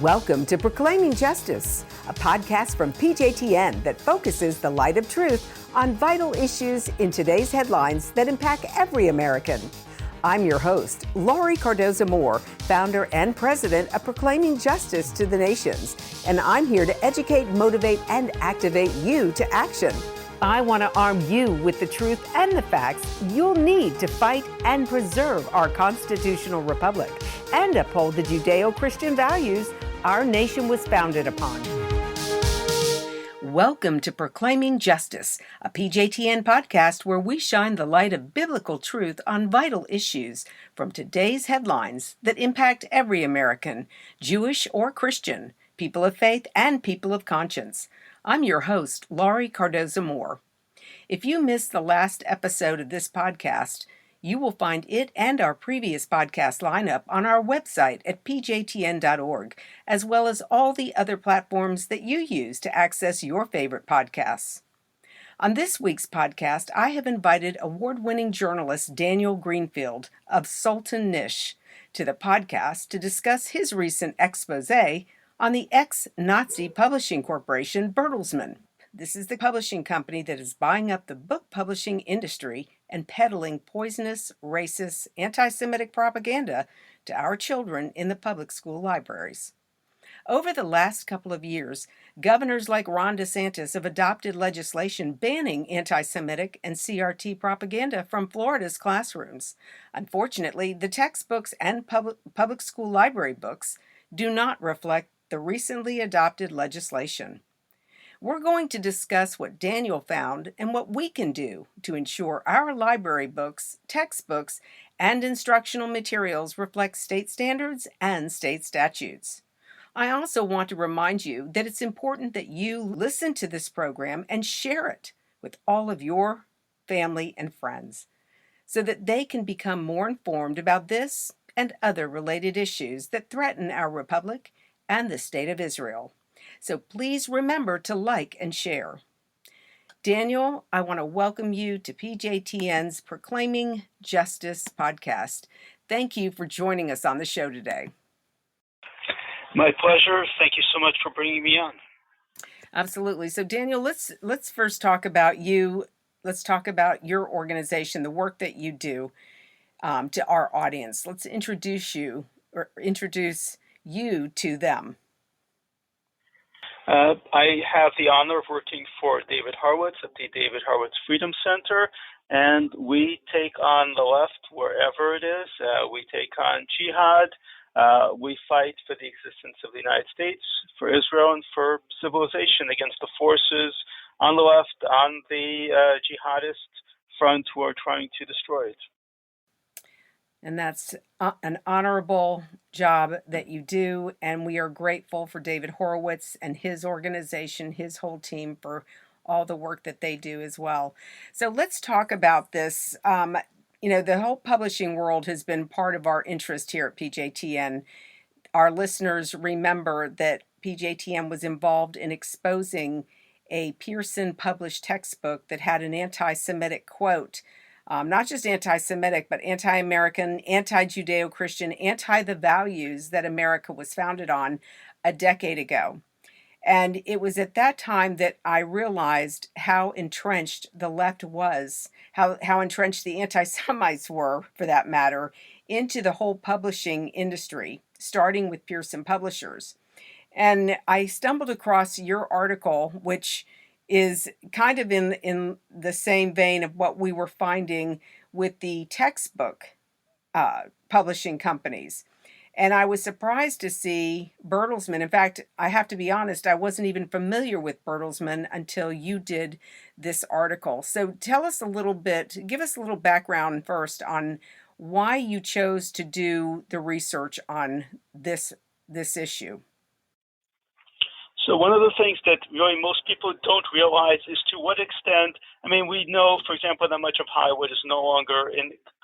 Welcome to Proclaiming Justice, a podcast from PJTN that focuses the light of truth on vital issues in today's headlines that impact every American. I'm your host, Laurie Cardoza-Moore, founder and president of Proclaiming Justice to the Nations, and I'm here to educate, motivate, and activate you to action. I want to arm you with the truth and the facts you'll need to fight and preserve our constitutional republic and uphold the Judeo-Christian values our nation was founded upon. Welcome to Proclaiming Justice, a PJTN podcast where we shine the light of biblical truth on vital issues from today's headlines that impact every American, Jewish or Christian, people of faith and people of conscience. I'm your host, Laurie Cardoza-Moore. If you missed the last episode of this podcast, you will find it and our previous podcast lineup on our website at pjtn.org, as well as all the other platforms that you use to access your favorite podcasts. On this week's podcast, I have invited award-winning journalist Daniel Greenfield of Sultan Knish to the podcast to discuss his recent exposé on the ex-Nazi publishing corporation Bertelsmann. This is the publishing company that is buying up the book publishing industry and peddling poisonous, racist, anti-Semitic propaganda to our children in the public school libraries. Over the last couple of years, governors like Ron DeSantis have adopted legislation banning anti-Semitic and CRT propaganda from Florida's classrooms. Unfortunately, the textbooks and public school library books do not reflect the recently adopted legislation. We're going to discuss what Daniel found and what we can do to ensure our library books, textbooks, and instructional materials reflect state standards and state statutes. I also want to remind you that it's important that you listen to this program and share it with all of your family and friends so that they can become more informed about this and other related issues that threaten our republic and the state of Israel. So please remember to like and share. Daniel, I want to welcome you to PJTN's Proclaiming Justice podcast. Thank you for joining us on the show today. My pleasure. Thank you so much for bringing me on. Absolutely. So Daniel, let's first talk about you. Let's talk about your organization, the work that you do to our audience. Let's introduce you to them. I have the honor of working for David Horowitz at the David Horowitz Freedom Center, and we take on the left wherever it is. We take on jihad. We fight for the existence of the United States, for Israel, and for civilization against the forces on the left, on the jihadist front who are trying to destroy it. And that's an honorable job that you do. And we are grateful for David Horowitz and his organization, his whole team, for all the work that they do as well. So let's talk about this. The whole publishing world has been part of our interest here at PJTN. Our listeners remember that PJTN was involved in exposing a Pearson published textbook that had an anti-Semitic quote. Not just anti-Semitic, but anti-American, anti-Judeo-Christian, anti-the values that America was founded on a decade ago. And it was at that time that I realized how entrenched the left was, how entrenched the anti-Semites were, for that matter, into the whole publishing industry, starting with Pearson Publishers. And I stumbled across your article, which is kind of in the same vein of what we were finding with the textbook publishing companies. And I was surprised to see Bertelsmann. In fact, I have to be honest, I wasn't even familiar with Bertelsmann until you did this article. So tell us a little bit, give us a little background first on why you chose to do the research on this issue. So one of the things that really most people don't realize is to what extent, we know, for example, that much of Hollywood is no longer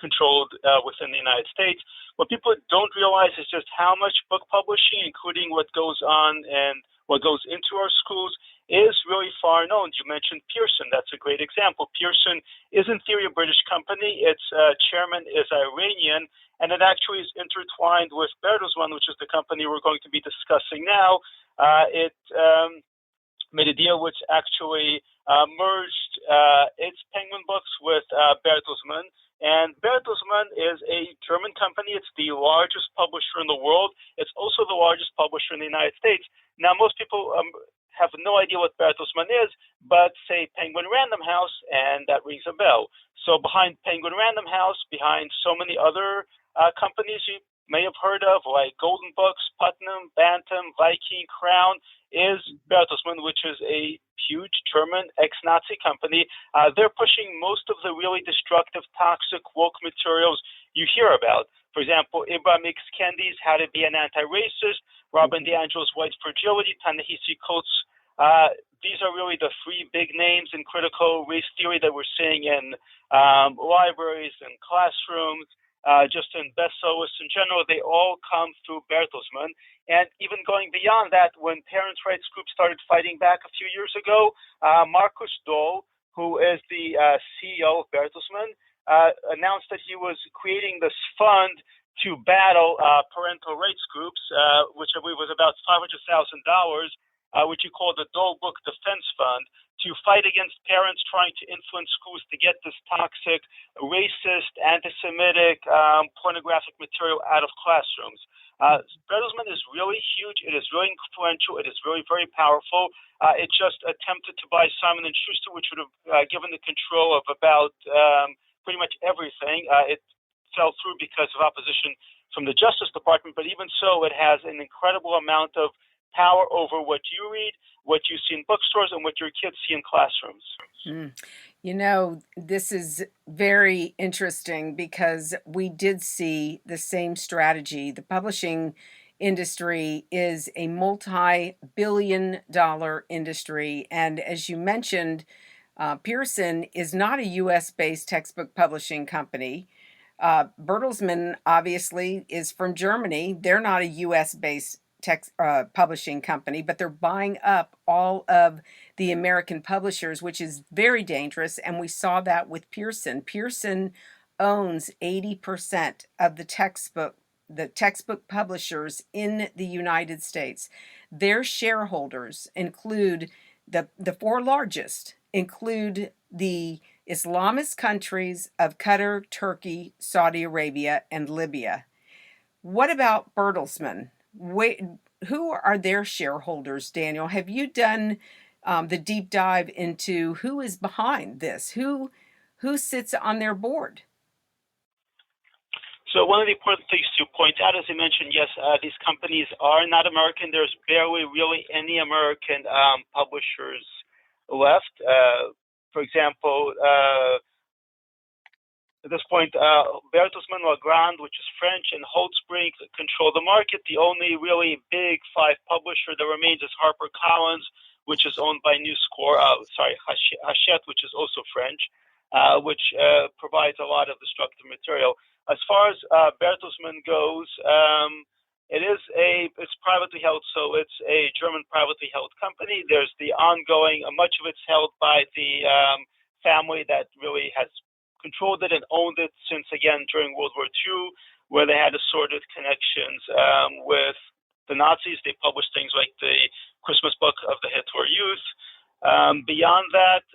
controlled within the United States. What people don't realize is just how much book publishing, including what goes on and what goes into our schools, is really far known. You mentioned Pearson. That's a great example. Pearson is in theory a British company. Its chairman is Iranian, and it actually is intertwined with Bertelsmann, which is the company we're going to be discussing now. It made a deal which actually merged its Penguin books with Bertelsmann. And Bertelsmann is a German company. It's the largest publisher in the world. It's also the largest publisher in the United States. Now, most people have no idea what Bertelsmann is, but say Penguin Random House, and that rings a bell. So behind Penguin Random House, behind so many other companies you may have heard of, like Golden Books, Putnam, Bantam, Viking, Crown, is Bertelsmann, which is a huge German ex-Nazi company. They're pushing most of the really destructive, toxic, woke materials you hear about. For example, Ibram X. Kendi's How to Be an Anti-Racist, Robin DiAngelo's White Fragility, Ta-Nehisi Coates. These are really the three big names in critical race theory that we're seeing in libraries and classrooms. Just in bestsellers in general, they all come through Bertelsmann. And even going beyond that, when parents' rights groups started fighting back a few years ago, Markus Doll, who is the CEO of Bertelsmann, announced that he was creating this fund to battle parental rights groups, which I believe was about $500,000, which he called the Doll Book Defense Fund, to fight against parents trying to influence schools to get this toxic, racist, anti-Semitic, pornographic material out of classrooms. Bertelsmann is really huge. It is really influential. It is really very powerful. It just attempted to buy Simon & Schuster, which would have given the control of about pretty much everything. It fell through because of opposition from the Justice Department, but even so, it has an incredible amount of power over what you read, what you see in bookstores, and what your kids see in classrooms. You know, this is very interesting because we did see the same strategy. The publishing industry is a multi-billion-dollar industry. And as you mentioned, Pearson is not a US-based textbook publishing company. Bertelsmann obviously is from Germany. They're not a US-based publishing company, but they're buying up all of the American publishers, which is very dangerous. And we saw that with Pearson. Pearson owns 80% of the textbook publishers in the United States. Their shareholders include the four largest include the Islamist countries of Qatar, Turkey, Saudi Arabia, and Libya. What about Bertelsmann? Who are their shareholders, Daniel? Have you done the deep dive into who is behind this? Who sits on their board? So one of the important things to point out, as you mentioned, yes, these companies are not American. There's barely really any American publishers left. For example, at this point, Bertelsmann, Legrand, which is French, and Holtzbrinck control the market. The only really big five publisher that remains is HarperCollins, which is owned by Hachette, which is also French, which provides a lot of destructive material. As far as Bertelsmann goes, it's privately held, so it's a German privately held company. There's the ongoing, much of it's held by the family that really has controlled it and owned it since, again, during World War II, where they had assorted connections with the Nazis. They published things like the Christmas book of the Hitler Youth. Beyond that,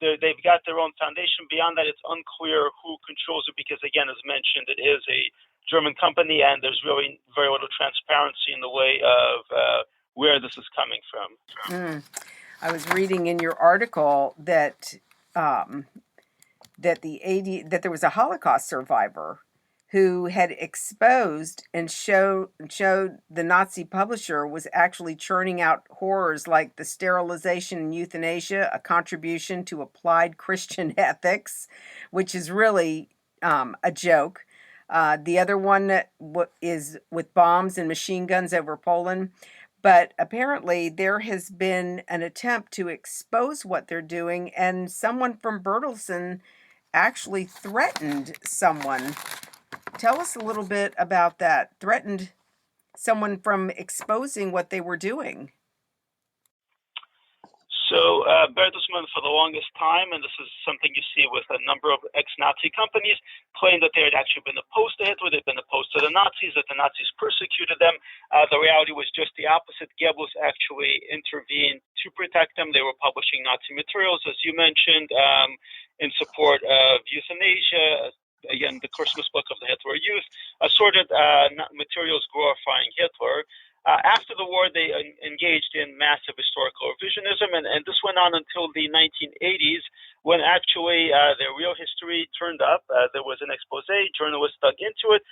they've got their own foundation. Beyond that, it's unclear who controls it because, again, as mentioned, it is a German company, and there's really very little transparency in the way of where this is coming from. I was reading in your article that that there was a Holocaust survivor who had exposed and showed the Nazi publisher was actually churning out horrors like the sterilization and euthanasia, a contribution to applied Christian ethics, which is really a joke. The other one is with bombs and machine guns over Poland. But apparently there has been an attempt to expose what they're doing, and someone from Bertelsmann actually threatened someone. Tell us a little bit about that. Threatened someone from exposing what they were doing. So Bertelsmann, for the longest time, and this is something you see with a number of ex-Nazi companies, claimed that they had actually been opposed to Hitler, they'd been opposed to the Nazis, that the Nazis persecuted them. The reality was just the opposite. Goebbels actually intervened to protect them. They were publishing Nazi materials, as you mentioned, in support of euthanasia, again, the Christmas book of the Hitler Youth, assorted materials glorifying Hitler. After the war, they engaged in massive historical revisionism, and this went on until the 1980s, when actually their real history turned up. There was an exposé, journalists dug into it.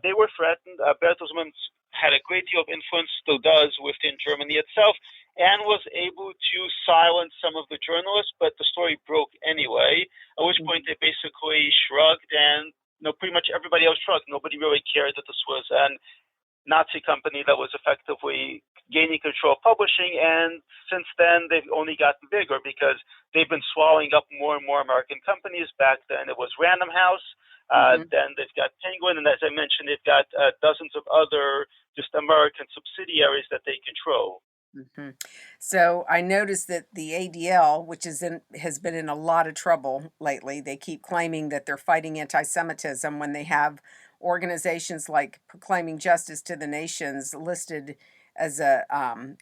They were threatened. Bertelsmann had a great deal of influence, still does, within Germany itself, and was able to silence some of the journalists, but the story broke anyway, at which point they basically shrugged, and pretty much everybody else shrugged. Nobody really cared that this was an Nazi company that was effectively gaining control of publishing, and since then they've only gotten bigger because they've been swallowing up more and more American companies. Back then it was Random House, then they've got Penguin, and as I mentioned, they've got dozens of other just American subsidiaries that they control. So I noticed that the ADL, which has been in a lot of trouble lately, they keep claiming that they're fighting anti-Semitism when they have organizations like Proclaiming Justice to the Nations listed as a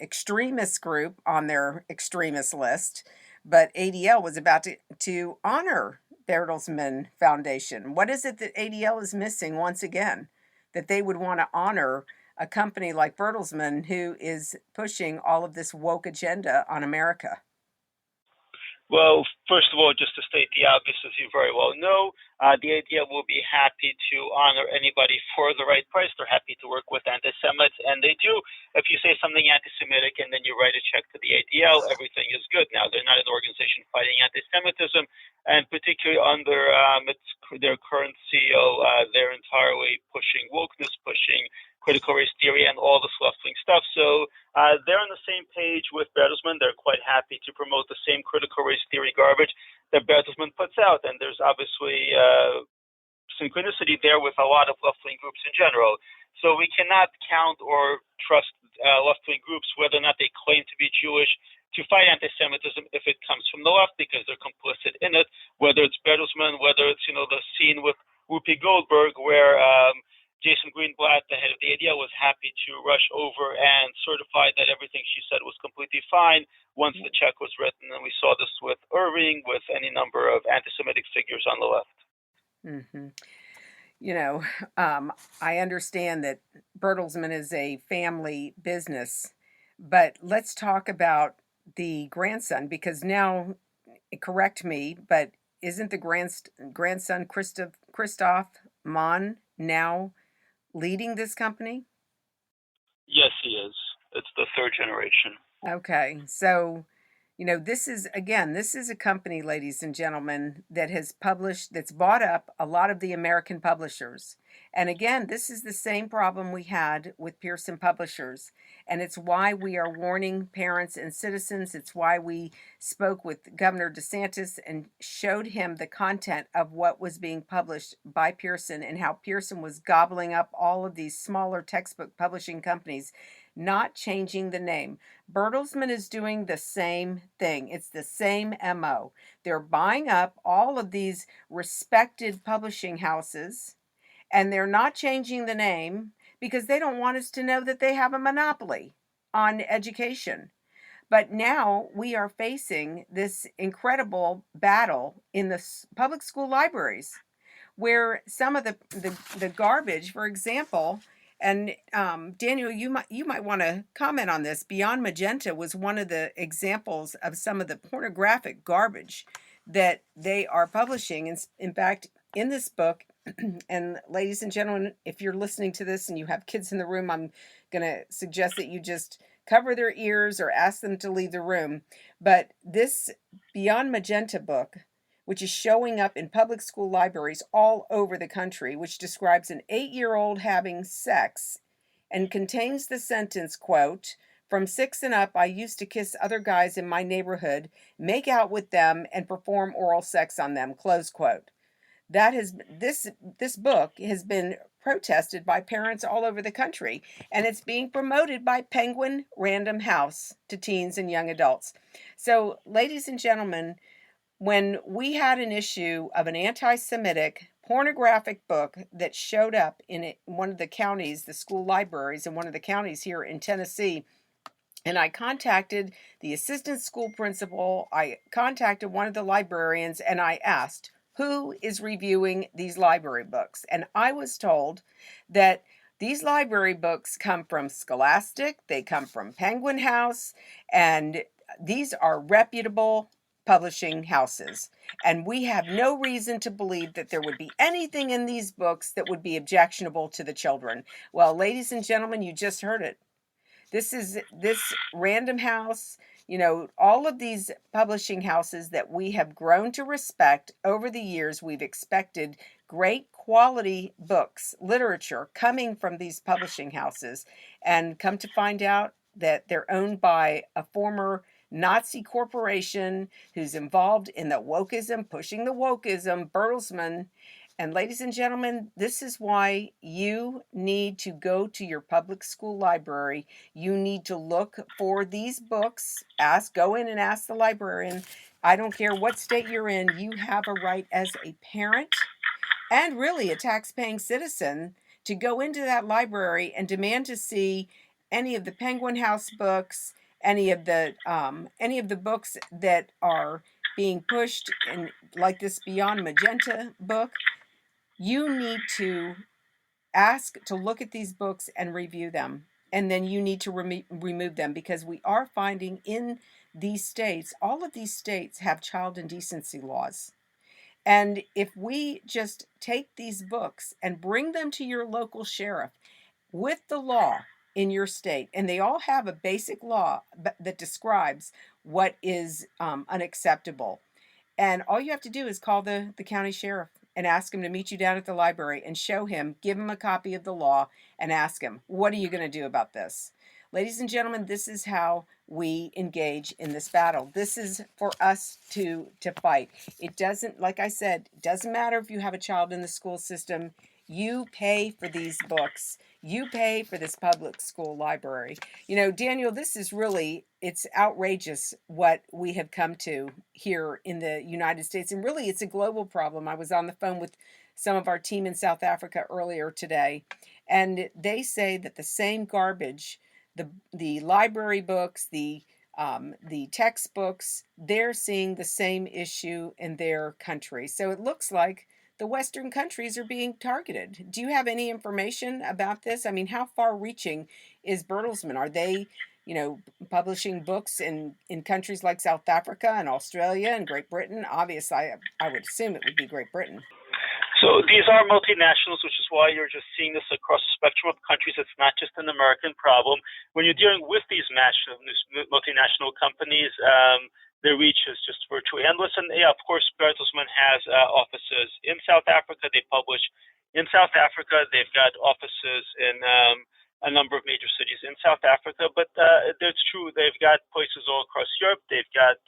extremist group on their extremist list. But ADL was about to honor Bertelsmann Foundation. What is it that ADL is missing once again, that they would want to honor a company like Bertelsmann who is pushing all of this woke agenda on America? Well, first of all, just to state the obvious, as you very well know, the ADL will be happy to honor anybody for the right price. They're happy to work with anti-Semites, and they do. If you say something anti-Semitic and then you write a check to the ADL, everything is good. Now, they're not an organization fighting anti-Semitism, and particularly under their current CEO, they're entirely pushing wokeness, pushing critical race theory, and all this left-wing stuff. So they're on the same page with Bertelsmann. They're quite happy to promote the same critical race theory garbage that Bertelsmann puts out. And there's obviously synchronicity there with a lot of left-wing groups in general. So we cannot count or trust left-wing groups, whether or not they claim to be Jewish, to fight anti-Semitism if it comes from the left, because they're complicit in it, whether it's Bertelsmann, whether it's, the scene with Whoopi Goldberg, where Jason Greenblatt, the head of the ADL, was happy to rush over and certify that everything she said was completely fine once the check was written. And we saw this with Irving, with any number of anti-Semitic figures on the left. I understand that Bertelsmann is a family business, but let's talk about the grandson, because now, correct me, but isn't the grandson Christoph Mann now leading this company? Yes, he is. It's the third generation. Okay. So, this is a company, ladies and gentlemen, that's bought up a lot of the American publishers. And again, this is the same problem we had with Pearson Publishers. And it's why we are warning parents and citizens. It's why we spoke with Governor DeSantis and showed him the content of what was being published by Pearson and how Pearson was gobbling up all of these smaller textbook publishing companies, not changing the name. Bertelsmann is doing the same thing. It's the same MO. They're buying up all of these respected publishing houses, and they're not changing the name because they don't want us to know that they have a monopoly on education. But now we are facing this incredible battle in the public school libraries, where some of the garbage, for example, and Daniel, you might want to comment on this. Beyond Magenta was one of the examples of some of the pornographic garbage that they are publishing. And in fact, in this book, and ladies and gentlemen, if you're listening to this and you have kids in the room, I'm going to suggest that you just cover their ears or ask them to leave the room. But this Beyond Magenta book, which is showing up in public school libraries all over the country, which describes an 8-year-old having sex and contains the sentence, quote, "From 6 and up, I used to kiss other guys in my neighborhood, make out with them, and perform oral sex on them," close quote. This book has been protested by parents all over the country, and it's being promoted by Penguin Random House to teens and young adults. So, ladies and gentlemen, when we had an issue of an anti-Semitic pornographic book that showed up in one of the counties, the school libraries in one of the counties here in Tennessee, and I contacted the assistant school principal, I contacted one of the librarians, and I asked, who is reviewing these library books? And I was told that these library books come from Scholastic, they come from Penguin House, and these are reputable publishing houses. And we have no reason to believe that there would be anything in these books that would be objectionable to the children. Well, ladies and gentlemen, you just heard it. This Random House, all of these publishing houses that we have grown to respect over the years. We've expected great quality books, literature coming from these publishing houses, and come to find out that they're owned by a former Nazi corporation who's involved in the wokeism, pushing the wokeism, Bertelsmann. And ladies and gentlemen, this is why you need to go to your public school library. You need to look for these books. Go in and ask the librarian. I don't care what state you're in, you have a right as a parent and really a tax-paying citizen to go into that library and demand to see any of the Penguin House books, any of the books that are being pushed, and like this Beyond Magenta book. You need to ask to look at these books and review them. And then you need to remove them, because we are finding in these states, all of these states have child indecency laws. And if we just take these books and bring them to your local sheriff with the law in your state, and they all have a basic law that describes what is unacceptable. And all you have to do is call the county sheriff and ask him to meet you down at the library and show him, give him a copy of the law and ask him, what are you going to do about this? Ladies and gentlemen, this is how we engage in this battle. This is for us to fight. It doesn't, like I said, it doesn't matter if you have a child in the school system. You pay for these books. You pay for this public school library. Daniel, this is really, it's outrageous what we have come to here in the United States. And really, it's a global problem. I was on the phone with some of our team in South Africa earlier today, and they say that the same garbage, the library books, the textbooks, they're seeing the same issue in their country. So it looks like the Western countries are being targeted. Do you have any information about this? I mean, how far-reaching is Bertelsmann? Are they, publishing books in countries like South Africa and Australia and Great Britain? Obviously, I would assume it would be Great Britain. So these are multinationals, which is why you're just seeing this across the spectrum of countries. It's not just an American problem. When you're dealing with these multinational companies, their reach is just virtually endless. And yeah, of course, Bertelsmann has offices in South Africa. They publish in South Africa. They've got offices in a number of major cities in South Africa. But it's true, they've got places all across Europe. They've got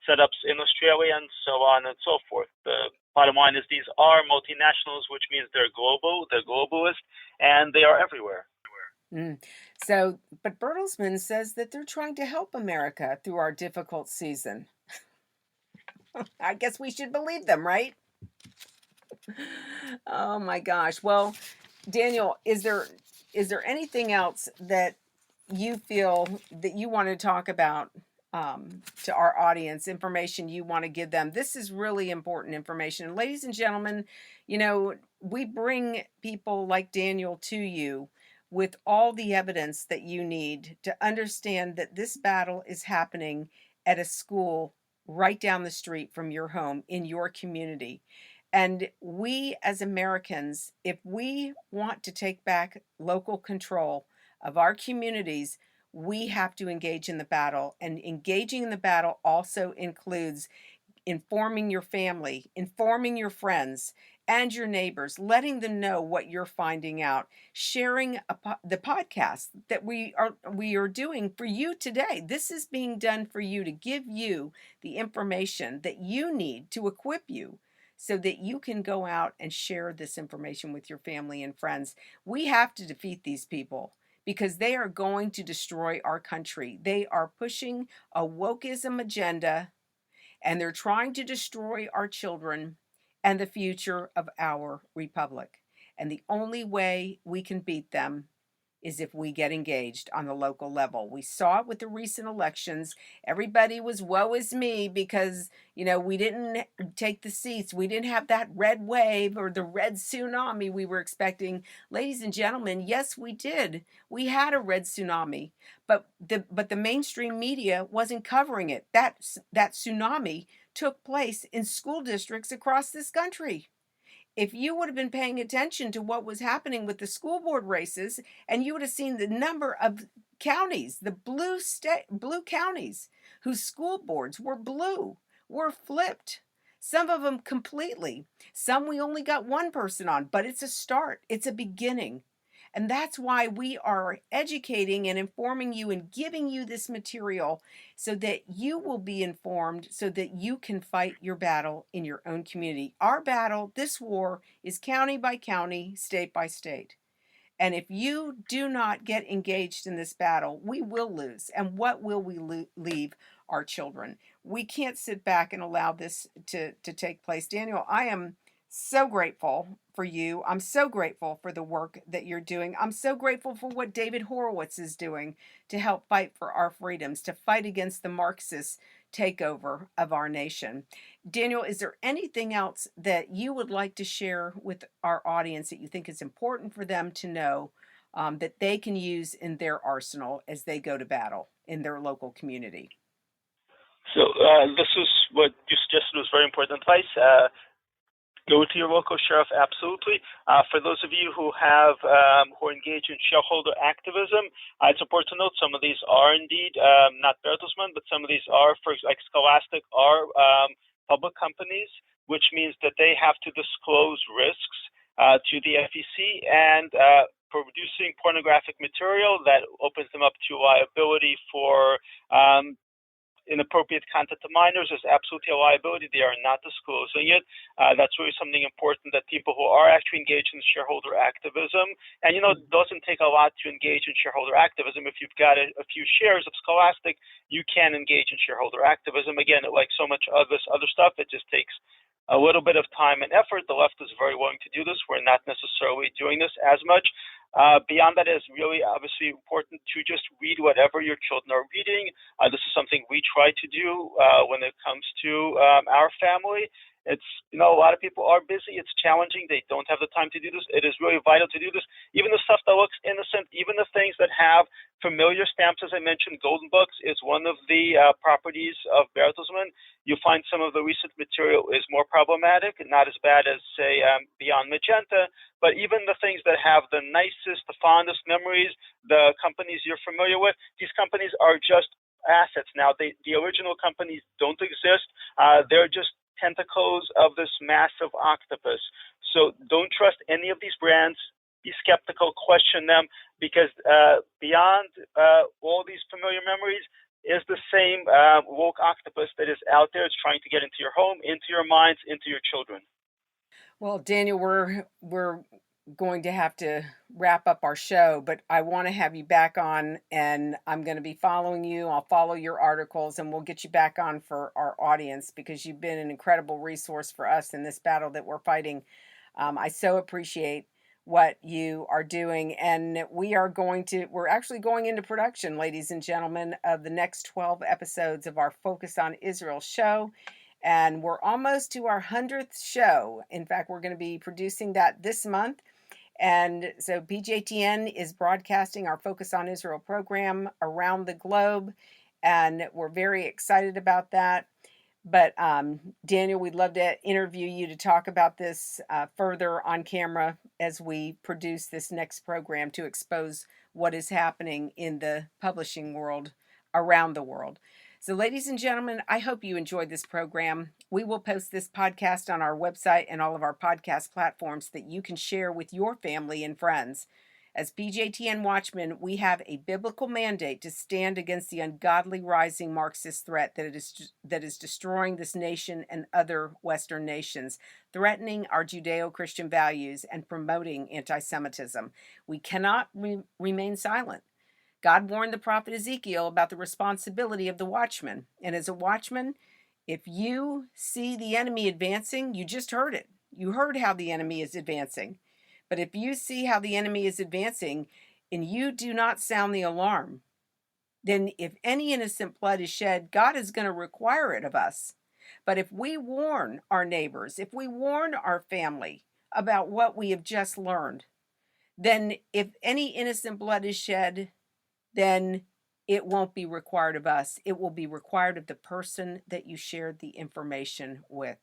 setups in Australia and so on and so forth. The bottom line is these are multinationals, which means they're global, they're globalist, and they are everywhere. So, but Bertelsmann says that they're trying to help America through our difficult season. I guess we should believe them, right? Oh my gosh. Well, Daniel, is there anything else that you feel that you want to talk about to our audience, information you want to give them? This is really important information. And ladies and gentlemen, we bring people like Daniel to you with all the evidence that you need to understand that this battle is happening at a school right down the street from your home in your community. And we as Americans, if we want to take back local control of our communities, we have to engage in the battle. And engaging in the battle also includes informing your family, informing your friends and your neighbors, letting them know what you're finding out, sharing the podcast that we are doing for you today. This is being done for you to give you the information that you need to equip you so that you can go out and share this information with your family and friends. We have to defeat these people because they are going to destroy our country. They are pushing a wokeism agenda, and they're trying to destroy our children and the future of our republic. And the only way we can beat them is if we get engaged on the local level. We saw it with the recent elections. Everybody was woe is me because, we didn't take the seats. We didn't have that red wave or the red tsunami we were expecting. Ladies and gentlemen, yes, we did. We had a red tsunami, but the mainstream media wasn't covering it. That tsunami took place in school districts across this country. If you would have been paying attention to what was happening with the school board races, and you would have seen the number of counties, the blue counties whose school boards were blue, were flipped. Some of them completely. Some we only got one person on, but it's a start. It's a beginning. And that's why we are educating and informing you and giving you this material so that you will be informed, so that you can fight your battle in your own community. Our battle, this war, is county by county, state by state. And if you do not get engaged in this battle, we will lose. And what will we leave our children? We can't sit back and allow this to take place. Daniel, I am so grateful for you. I'm so grateful for the work that you're doing. I'm so grateful for what David Horowitz is doing to help fight for our freedoms, to fight against the Marxist takeover of our nation. Daniel, is there anything else that you would like to share with our audience that you think is important for them to know, that they can use in their arsenal as they go to battle in their local community? So this is what you suggested was very important advice. Go to your local sheriff, absolutely. For those of you who are engaged in shareholder activism, it's important to note some of these are indeed not Bertelsmann, but some of these are, like Scholastic, are public companies, which means that they have to disclose risks to the FEC, and producing pornographic material that opens them up to liability for inappropriate content to minors is absolutely a liability. They are not disclosing it. That's really something important, that people who are actually engaged in shareholder activism, and it doesn't take a lot to engage in shareholder activism. If you've got a few shares of Scholastic, you can engage in shareholder activism. Again, like so much of this other stuff, it just takes a little bit of time and effort. The left is very willing to do this. We're not necessarily doing this as much. Beyond that, it's really obviously important to just read whatever your children are reading. This is something we try to do when it comes to our family. It's, a lot of people are busy. It's challenging. They don't have the time to do this. It is really vital to do this. Even the stuff that looks innocent, even the things that have familiar stamps, as I mentioned, Golden Books is one of the properties of Bertelsmann. You'll find some of the recent material is more problematic, not as bad as, say, Beyond Magenta, but even the things that have the nicest, the fondest memories, the companies you're familiar with, these companies are just assets. Now, the original companies don't exist. They're just tentacles of this massive octopus. So don't trust any of these brands. Be skeptical, question them, because beyond all these familiar memories is the same woke octopus that is out there. It's trying to get into your home, into your minds, into your children. Well, Daniel, we're going to have to wrap up our show, but I want to have you back on, and I'm going to be following you. I'll follow your articles, and we'll get you back on for our audience, because you've been an incredible resource for us in this battle that we're fighting. I so appreciate what you are doing, and we're actually going into production, ladies and gentlemen, of the next 12 episodes of our Focus on Israel show. And we're almost to our 100th show. In fact, we're going to be producing that this month. And so PJTN is broadcasting our Focus on Israel program around the globe, and we're very excited about that. But Daniel, we'd love to interview you to talk about this further on camera as we produce this next program to expose what is happening in the publishing world around the world. So, ladies and gentlemen, I hope you enjoyed this program. We will post this podcast on our website and all of our podcast platforms that you can share with your family and friends. As PJTN Watchmen, we have a biblical mandate to stand against the ungodly rising Marxist threat that is destroying this nation and other Western nations, threatening our Judeo-Christian values and promoting anti-Semitism. We cannot remain silent. God warned the prophet Ezekiel about the responsibility of the watchman. And as a watchman, if you see the enemy advancing, you just heard it. You heard how the enemy is advancing. But if you see how the enemy is advancing and you do not sound the alarm, then if any innocent blood is shed, God is going to require it of us. But if we warn our neighbors, if we warn our family about what we have just learned, then if any innocent blood is shed, then it won't be required of us. It will be required of the person that you shared the information with.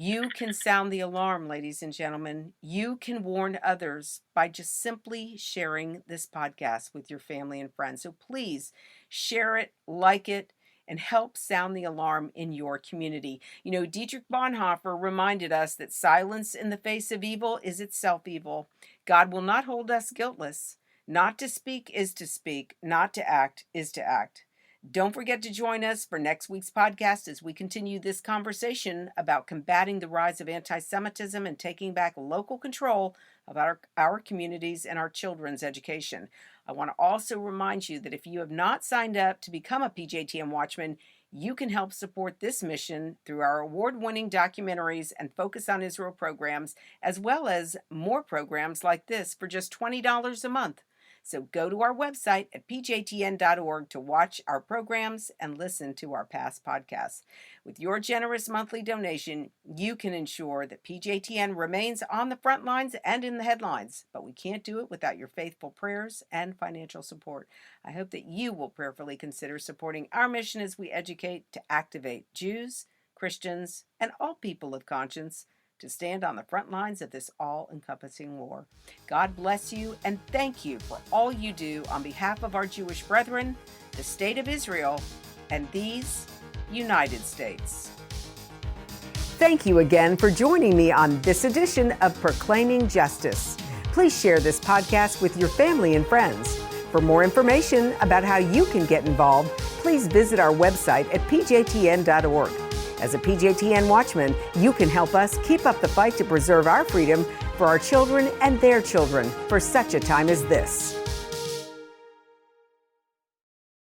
You can sound the alarm, ladies and gentlemen. You can warn others by just simply sharing this podcast with your family and friends. So please share it, like it, and help sound the alarm in your community. You know, Dietrich Bonhoeffer reminded us that silence in the face of evil is itself evil. God will not hold us guiltless. Not to speak is to speak. Not to act is to act. Don't forget to join us for next week's podcast as we continue this conversation about combating the rise of anti-Semitism and taking back local control of our communities and our children's education. I want to also remind you that if you have not signed up to become a PJTN Watchman, you can help support this mission through our award-winning documentaries and Focus on Israel programs, as well as more programs like this for just $20 a month. So go to our website at pjtn.org to watch our programs and listen to our past podcasts. With your generous monthly donation, you can ensure that PJTN remains on the front lines and in the headlines, but we can't do it without your faithful prayers and financial support. I hope that you will prayerfully consider supporting our mission as we educate to activate Jews, Christians, and all people of conscience to stand on the front lines of this all-encompassing war. God bless you, and thank you for all you do on behalf of our Jewish brethren, the State of Israel, and these United States. Thank you again for joining me on this edition of Proclaiming Justice. Please share this podcast with your family and friends. For more information about how you can get involved, please visit our website at pjtn.org. As a PJTN Watchman, you can help us keep up the fight to preserve our freedom for our children and their children for such a time as this.